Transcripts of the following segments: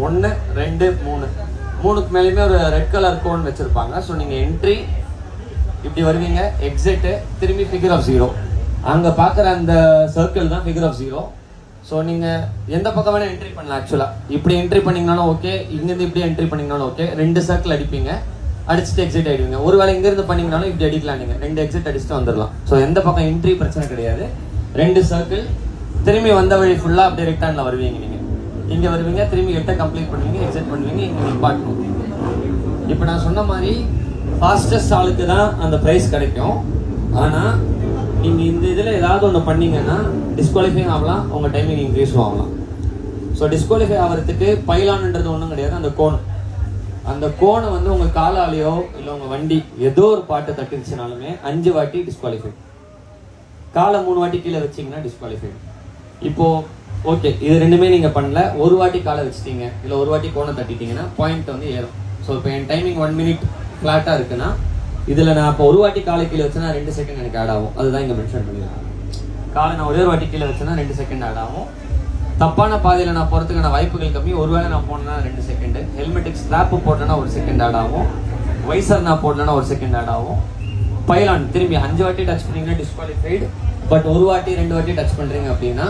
1 2 3 மூணுக்கு மேலேயுமே ஒரு red colour cone வச்சிருப்பாங்க. ஸோ நீங்கள் என்ட்ரி இப்படி வருவீங்க, எக்ஸிட்டு திரும்பி ஃபிகர் ஆஃப் 0. அங்கே பார்க்குற அந்த சர்க்கிள் தான் ஃபிகர் ஆஃப் 0. ஸோ நீங்கள் எந்த பக்கம் வேணால் என்ட்ரி பண்ணலாம். ஆக்சுவலாக இப்படி என்ட்ரி பண்ணிங்கனாலும் ஓகே, இங்கேருந்து இப்படி என்ட்ரி பண்ணிங்கனாலும் ஓகே. 2 சர்க்கிள் அடிப்பீங்க, அடிச்சுட்டு எக்ஸிட் ஆகிடுவீங்க. ஒரு வேளை இங்கேருந்து பண்ணிங்கனாலும் இப்படி அடிக்கலாம், நீங்கள் 2 எக்ஸிட் அடிச்சுட்டு வந்துடலாம். ஸோ எந்த பக்கம் என்ட்ரி பிரச்சனை கிடையாது. 2 சர்க்கிள் திரும்பி வந்த வழி ஃபுல்லாக அப்படியே ரிட்டர்னில் வருவீங்க. நீங்கள் இங்கே வருவீங்க, திரும்பி 8 கம்ப்ளீட் பண்ணுவீங்க, எக்ஸிட் பண்ணுவீங்க, இங்கே நிப்பாட்டணும். இப்போ நான் சொன்ன மாதிரி ஃபாஸ்டஸ்ட் ஆளுக்கு தான் அந்த ப்ரைஸ் கிடைக்கும். ஆனால் நீங்கள் இந்த இதில் ஏதாவது ஒன்று பண்ணீங்கன்னா டிஸ்குவாலிஃபை ஆகலாம், உங்கள் டைமிங் இன்க்ரீஸும் ஆகலாம். ஸோ டிஸ்குவாலிஃபை ஆகிறதுக்கு பைலான்ன்றது ஒன்றும் கிடையாது. அந்த கோனை வந்து உங்கள் காலாலேயோ இல்லை உங்கள் வண்டி ஏதோ ஒரு பாட்டு தட்டுச்சுனாலுமே 5 வாட்டி டிஸ்குவாலிஃபை. காலை 3 வாட்டி கீழே வச்சிங்கன்னா டிஸ்குவாலிஃபை. இப்போது ஓகே, இது ரெண்டுமே நீங்கள் பண்ணல, ஒரு வாட்டி காலை வச்சுட்டீங்க இல்லை ஒரு வாட்டி கோனை தட்டிட்டீங்கன்னா பாயிண்ட் வந்து ஏறும். ஸோ இப்போ என் டைமிங் 1 மினிட் ஃப்ளாட்டாக இருக்குன்னா இதில் நான் இப்போ ஒரு வாட்டி காலை கீழே வச்சேன்னா 2 செகண்ட் எனக்கு ஆட் ஆகும். அதுதான் இங்கே மென்ஷன் பண்ணியிருக்கேன். காலை நான் ஒரே ஒரு வாட்டி கீழே வச்சேன்னா 2 செகண்ட் ஆட் ஆகும். தப்பான பாதையில் நான் போகிறதுக்கான வாய்ப்புகள் கம்மி. ஒருவேளை நான் போனேன்னா 2 செகண்டு. ஹெல்மெட்டுக்கு ஸ்ட்ராப்பு போட்டேன்னா 1 செகண்ட் ஆட் ஆகும். வைசர் நான் போடலன்னா 1 செகண்ட் ஆட் ஆகும். பைலான் திரும்பி 5 வாட்டி டச் பண்ணிங்கன்னா டிஸ்குவாலிஃபைடு. பட் ஒரு வாட்டி 2 வாட்டி டச் பண்ணுறீங்க அப்படின்னா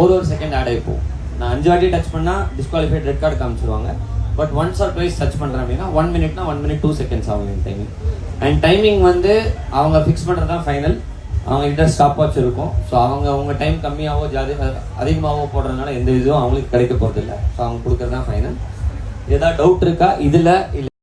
ஒரு செகண்ட் ஆட் ஆகிப்போம். நான் 5 வாட்டி டச் பண்ணால் டிஸ்குவாலிஃபைட் ரெட் கார்டு காமிச்சிருவாங்க. But once or twice touch பண்ணுறேன் அப்படின்னா 1 மினிட்னா 1 மினிட் 2 செகண்ட்ஸ் ஆகும் என் டைமிங். அண்ட் டைமிங் வந்து அவங்க ஃபிக்ஸ் பண்ணுறது தான் ஃபைனல். அவங்க கிட்ட ஸ்டாப் வாட்ச் இருக்கும். ஸோ அவங்க டைம் கம்மியாகவோ அதிகமாகவோ போடுறதுனால எந்த இதுவும் அவங்களுக்கு கிடைக்க போகிறது இல்லை. ஸோ அவங்க கொடுக்குறது தான் ஃபைனல். ஏதாவது டவுட் இருக்கா இதில்? இல்லை